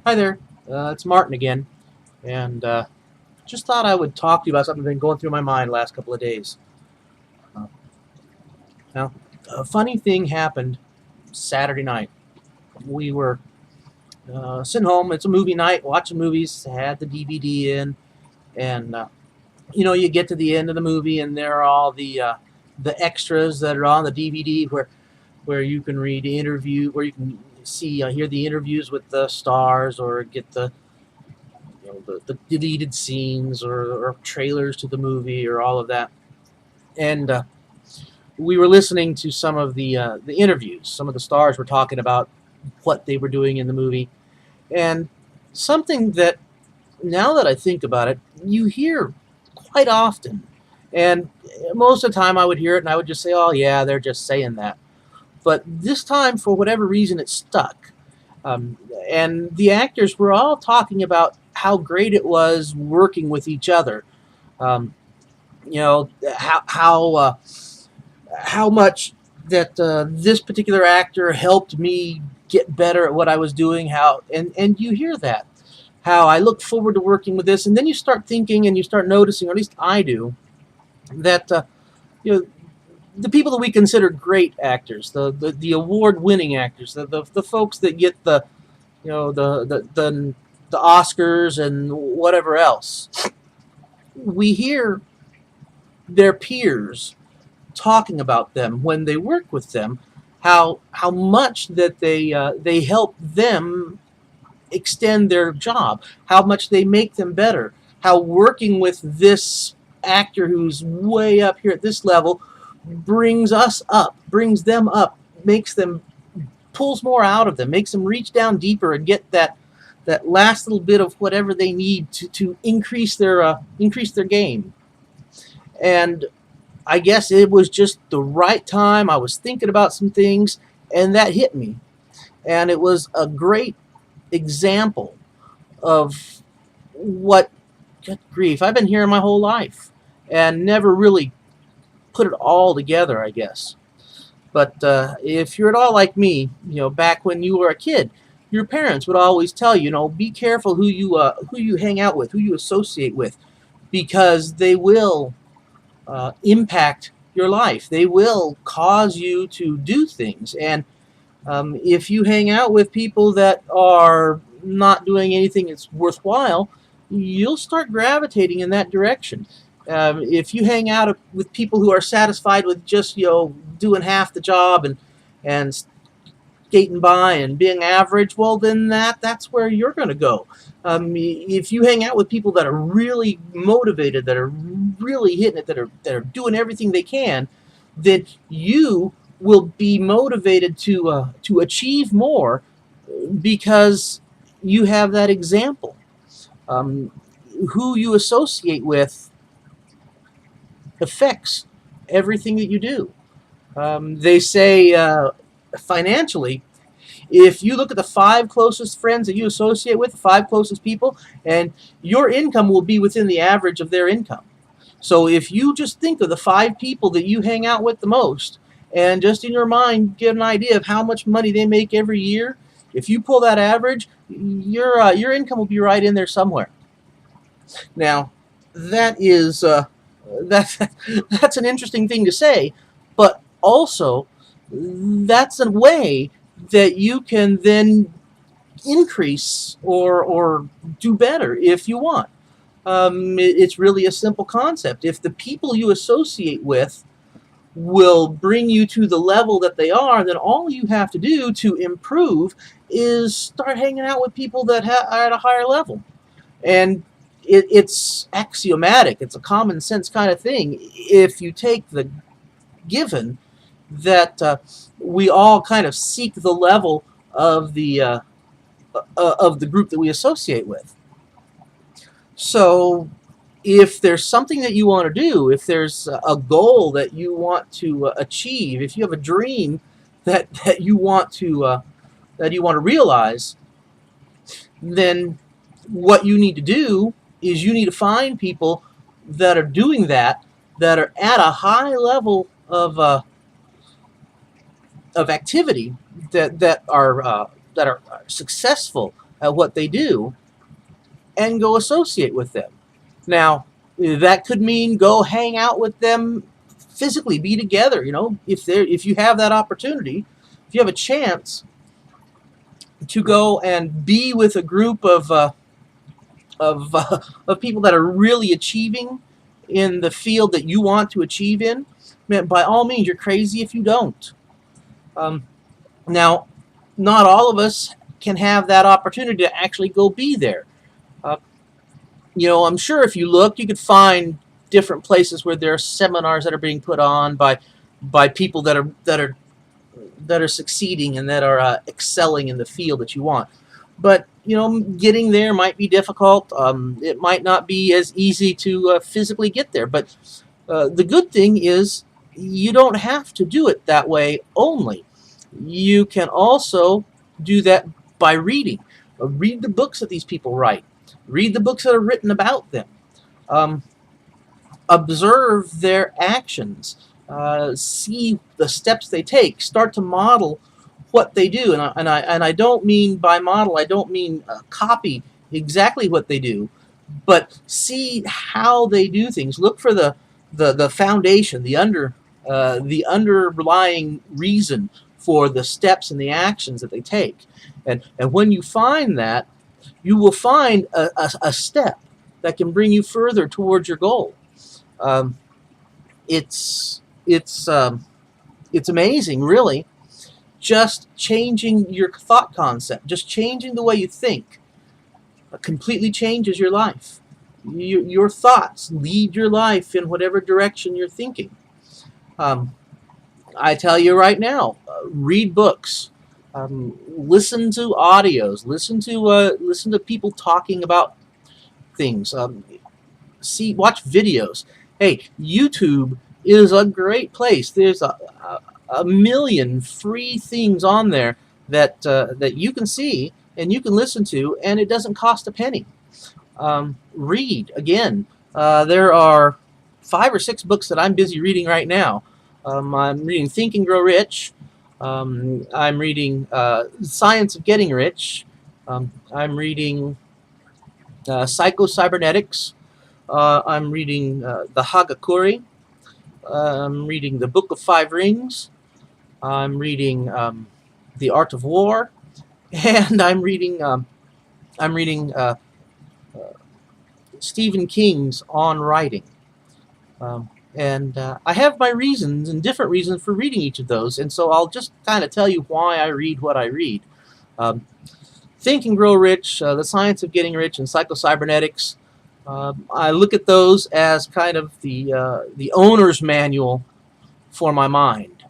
Hi there, it's Martin again, and just thought I would talk to you about something that's been going through my mind the last couple of days. Uh, now, a funny thing happened Saturday night. We were sitting home. It's a movie night, watching movies. Had the DVD in, and you get to the end of the movie, and there are all the extras that are on the DVD where you can read interview, where you can see hear the interviews with the stars, or get the deleted scenes or trailers to the movie or all of that. And we were listening to some of the interviews. Some of the stars were talking about what they were doing in the movie, and something that now that I think about it, you hear quite often. And most of the time, I would hear it and I would just say, "Oh yeah, they're just saying that." But this time, for whatever reason, it stuck. Um, and the actors were all talking about how great it was working with each other. Um, you know how much that this particular actor helped me get better at what I was doing. How and you hear that how I look forward to working with this, and then you start thinking and you start noticing, or at least I do, that you know the people that we consider great actors, the award-winning actors, the folks that get you know the Oscars and whatever else. We hear their peers talking about them when they work with them, how much that they help them extend their job, how much they make them better, how working with this actor who's way up here at this level brings us up, brings them up, makes them pulls more out of them, makes them reach down deeper and get that last little bit of whatever they need to increase their game. And I guess it was just the right time. I was thinking about some things, and that hit me. And it was a great example of what, good grief, I've been hearing my whole life and never really put it all together, I guess. But if you're at all like me, back when you were a kid, your parents would always tell you, be careful who you hang out with, who you associate with, because they will impact your life. They will cause you to do things. And if you hang out with people that are not doing anything that's worthwhile, you'll start gravitating in that direction. If you hang out with people who are satisfied with just doing half the job and skating by and being average, well then that's where you're going to go. If you hang out with people that are really motivated, that are really hitting it, that are doing everything they can, then you will be motivated to achieve more because you have that example. Um, who you associate with affects everything that you do. They say financially, if you look at the five closest friends that you associate with, the five closest people, and your income will be within the average of their income. So if you just think of the five people that you hang out with the most, and just in your mind get an idea of how much money they make every year, if you pull that average, your income will be right in there somewhere. Now, that is that that's an interesting thing to say, but also that's a way that you can then increase or do better if you want. It's really a simple concept. If the people you associate with will bring you to the level that they are, then all you have to do to improve is start hanging out with people that are at a higher level. And it's axiomatic. It's a common sense kind of thing. If you take the given that we all kind of seek the level of the group that we associate with. So if there's something that you want to do, if there's a goal that you want to achieve, if you have a dream that you want to realize, then what you need to do is you need to find people that are doing that, that are at a high level of activity, that are successful at what they do and go associate with them. Now, that could mean go hang out with them physically, be together. If you have that opportunity, if you have a chance to go and be with a group of people that are really achieving in the field that you want to achieve in, man, by all means, you're crazy if you don't. Um, Now, not all of us can have that opportunity to actually go be there. Uh, I'm sure if you look, you could find different places where there are seminars that are being put on by people that are succeeding and that are excelling in the field that you want. But getting there might be difficult. It might not be as easy to physically get there. But the good thing is you don't have to do it that way only. You can also do that by reading. Read the books that these people write. Read the books that are written about them. Um, Observe their actions. See the steps they take. Start to model what they do. And I don't mean by model, I don't mean copy exactly what they do, but see how they do things. Look for the foundation, the underlying reason for the steps and the actions that they take. And when you find that, you will find a step that can bring you further towards your goal. Um, it's it's amazing, really. Just changing your thought concept, just changing the way you think, completely changes your life. Your thoughts lead your life in whatever direction you're thinking. Um, I tell you right now, read books, listen to audios, listen to people talking about things. Watch videos. Hey, YouTube is a great place. There's a million free things on there that you can see and you can listen to, and it doesn't cost a penny. Read again. There are 5 or 6 books that I'm busy reading right now. I'm reading Think and Grow Rich. I'm reading Science of Getting Rich. I'm reading Psycho-Cybernetics. I'm reading the Hagakure. I'm reading the Book of Five Rings. I'm reading The Art of War, and I'm reading Stephen King's On Writing. And I have my reasons and different reasons for reading each of those, and so I'll just kind of tell you why I read what I read. Um, Think and Grow Rich, The Science of Getting Rich, and Psycho-Cybernetics. I look at those as kind of the owner's manual for my mind.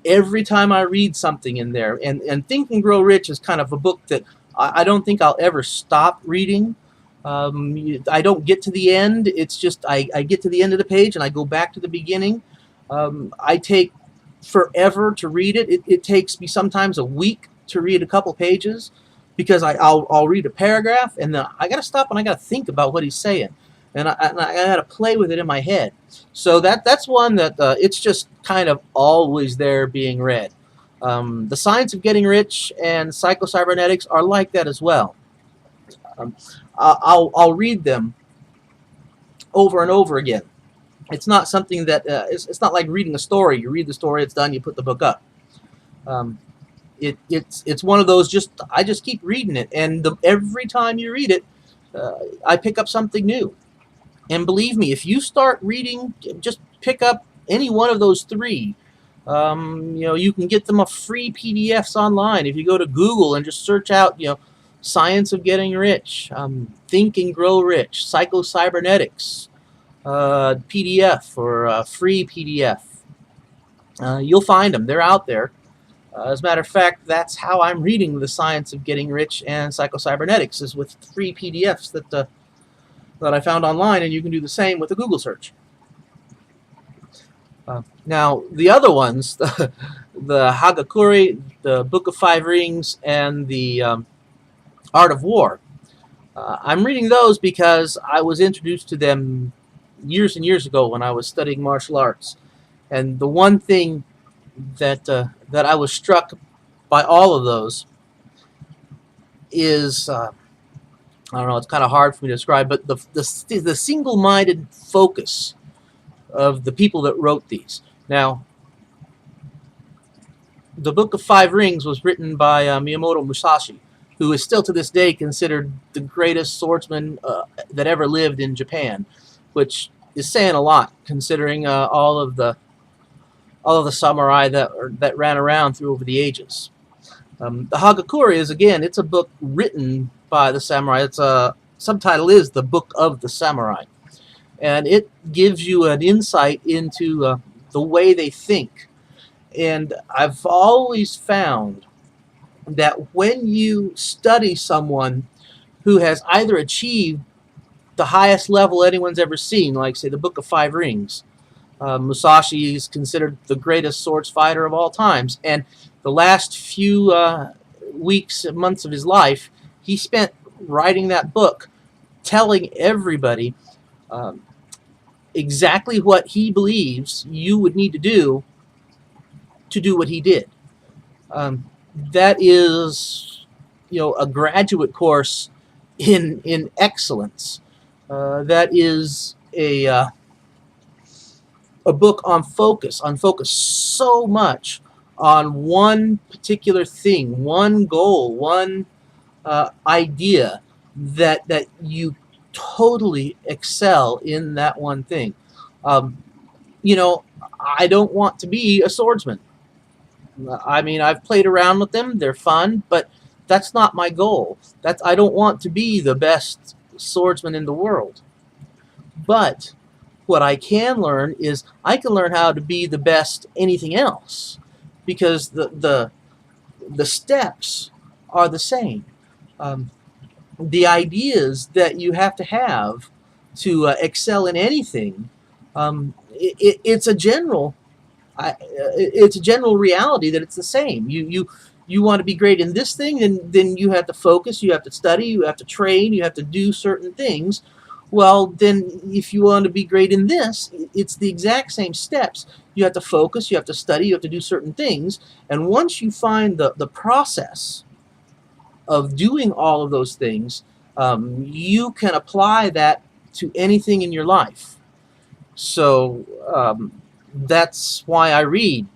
Every time I read something in there, and Think and Grow Rich is kind of a book that I don't think I'll ever stop reading. I don't get to the end. It's just I get to the end of the page and I go back to the beginning. I take forever to read it. It takes me sometimes a week to read a couple pages because I'll read a paragraph and then I got to stop and I got to think about what he's saying. And I got to play with it in my head. So that's one that it's just kind of always there being read. The Science of Getting Rich and Psycho-Cybernetics are like that as well. Um, I'll read them over and over again. It's not something that it's not like reading a story. You read the story, it's done, you put the book up. It's one of those I just keep reading it, and every time you read it, I pick up something new. And believe me, if you start reading, just pick up any one of those 3. You can get them a free PDFs online. If you go to Google and just search out, Science of Getting Rich, Think and Grow Rich, Psycho-Cybernetics, PDF or free PDF. You'll find them. They're out there. As a matter of fact, that's how I'm reading The Science of Getting Rich and Psycho-Cybernetics, is with free PDFs that I found online, and you can do the same with a Google search. Now, the other ones, the Hagakure, the Book of Five Rings, and the Art of War, I'm reading those because I was introduced to them years and years ago when I was studying martial arts. And the one thing that I was struck by all of those is I don't know, it's kind of hard for me to describe, but the single-minded focus of the people that wrote these. Now, the Book of Five Rings was written by Miyamoto Musashi, who is still to this day considered the greatest swordsman that ever lived in Japan, which is saying a lot considering all of the samurai that ran around through over the ages. The Hagakure is, again, it's a book written by the samurai. Its subtitle is The Book of the Samurai, and it gives you an insight into the way they think. And I've always found that when you study someone who has either achieved the highest level anyone's ever seen, like, say, the Book of Five Rings, Musashi is considered the greatest swords fighter of all times, and the last few weeks and months of his life, he spent writing that book, telling everybody exactly what he believes you would need to do what he did. That is, a graduate course in excellence. That is a book on focus, so much on one particular thing, one goal, one idea that you totally excel in that one thing. I don't want to be a swordsman. I mean, I've played around with them; they're fun, but that's not my goal. I don't want to be the best swordsman in the world. But what I can learn is I can learn how to be the best anything else, because the steps are the same. The ideas that you have to excel in anything, it's a general reality that it's the same. You want to be great in this thing, then you have to focus, you have to study, you have to train, you have to do certain things. Well, then if you want to be great in this, it's the exact same steps. You have to focus, you have to study, you have to do certain things. And once you find the process of doing all of those things, you can apply that to anything in your life. So that's why I read,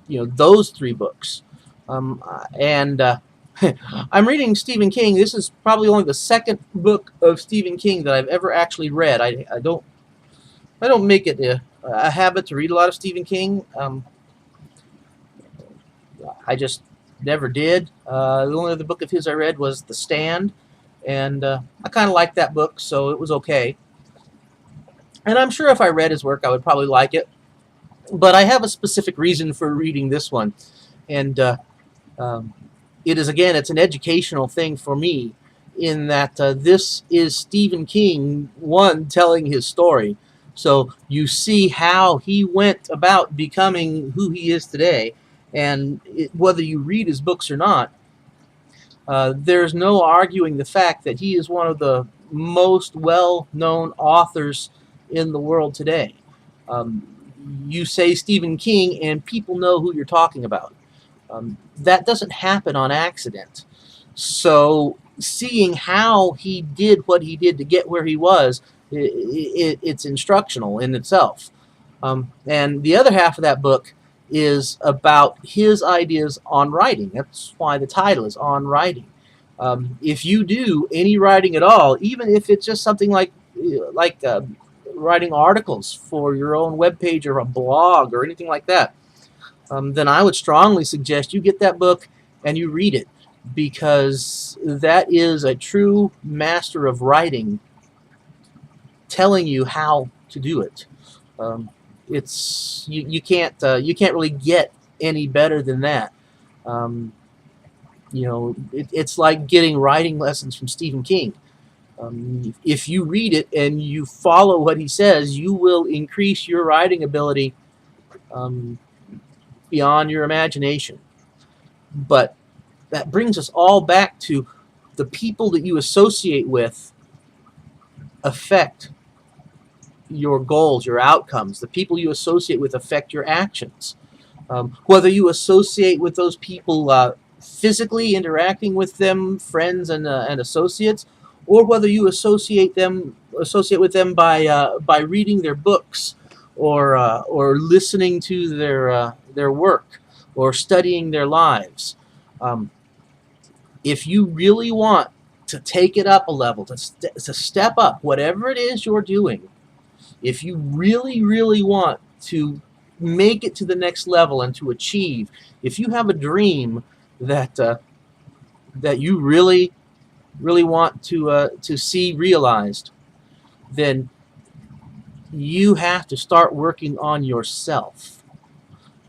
those three books. And I'm reading Stephen King. This is probably only the second book of Stephen King that I've ever actually read. I don't make it a habit to read a lot of Stephen King. I just never did. The only other book of his I read was The Stand, and I kind of liked that book, so it was okay. And I'm sure if I read his work, I would probably like it. But I have a specific reason for reading this one, and it is, again, it's an educational thing for me, in that this is Stephen King, one, telling his story. So you see how he went about becoming who he is today, and whether you read his books or not, there's no arguing the fact that he is one of the most well-known authors in the world today. You say Stephen King, and people know who you're talking about. That doesn't happen on accident. So seeing how he did what he did to get where he was, it's instructional in itself. And the other half of that book is about his ideas on writing. That's why the title is On Writing. If you do any writing at all, even if it's just something like writing articles for your own webpage or a blog or anything like that, then I would strongly suggest you get that book and you read it, because that is a true master of writing telling you how to do it. It's you can't really get any better than that. It's like getting writing lessons from Stephen King. If you read it and you follow what he says, you will increase your writing ability beyond your imagination. But that brings us all back to the people that you associate with affect your goals, your outcomes. The people you associate with affect your actions. Whether you associate with those people physically interacting with them, friends and associates, or whether you associate with them by reading their books, or listening to their work, or studying their lives. Um, if you really want to take it up a level, to step up whatever it is you're doing, if you really, really want to make it to the next level and to achieve, if you have a dream that that you really, really want to see realized, then you have to start working on yourself.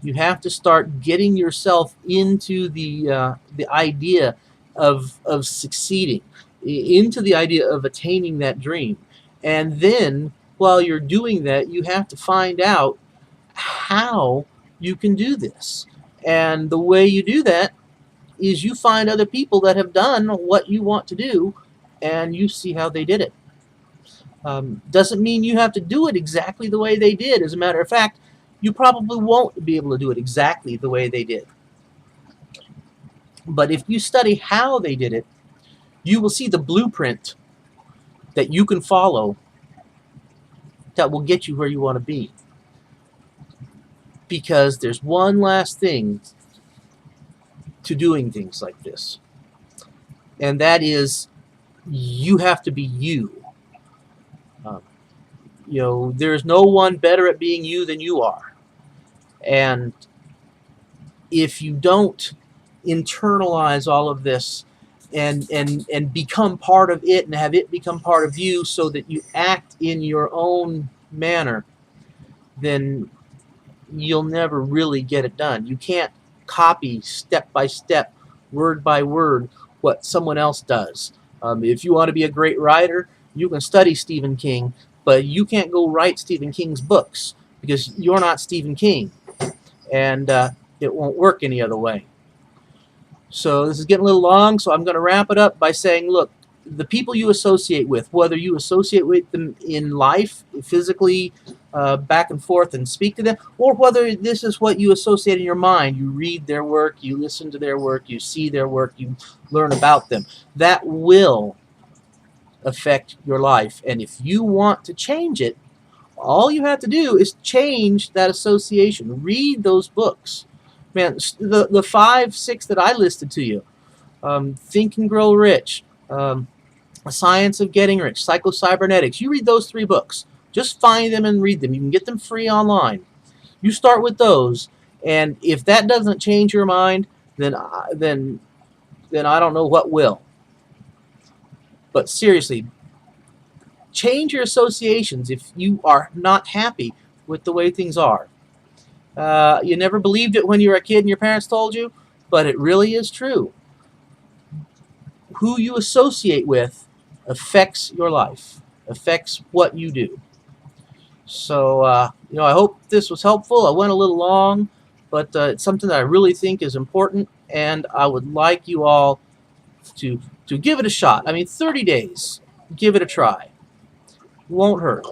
You have to start getting yourself into the idea of succeeding, into the idea of attaining that dream. And then while you're doing that, you have to find out how you can do this. And the way you do that is you find other people that have done what you want to do, and you see how they did it. Doesn't mean you have to do it exactly the way they did. As a matter of fact, you probably won't be able to do it exactly the way they did. But if you study how they did it, you will see the blueprint that you can follow that will get you where you want to be. Because there's one last thing to doing things like this, and that is you have to be you. Um, there's no one better at being you than you are. And if you don't internalize all of this and become part of it and have it become part of you so that you act in your own manner, then you'll never really get it done. You can't copy step by step, word by word, what someone else does. If you want to be a great writer, you can study Stephen King, but you can't go write Stephen King's books because you're not Stephen King, and it won't work any other way. So this is getting a little long, so I'm going to wrap it up by saying, look, the people you associate with, whether you associate with them in life, physically, back and forth and speak to them, or whether this is what you associate in your mind, you read their work, you listen to their work, you see their work, you learn about them, that will affect your life. And if you want to change it, all you have to do is change that association. Read those books. Man, the 5, 6 that I listed to you, Think and Grow Rich, The Science of Getting Rich, Psycho-Cybernetics. You read those 3 books. Just find them and read them. You can get them free online. You start with those, and if that doesn't change your mind, then I don't know what will. But seriously, change your associations if you are not happy with the way things are. You never believed it when you were a kid and your parents told you, but it really is true. Who you associate with affects your life, affects what you do. So, I hope this was helpful. I went a little long, but it's something that I really think is important, and I would like you all to give it a shot. I mean, 30 days. Give it a try. Won't hurt.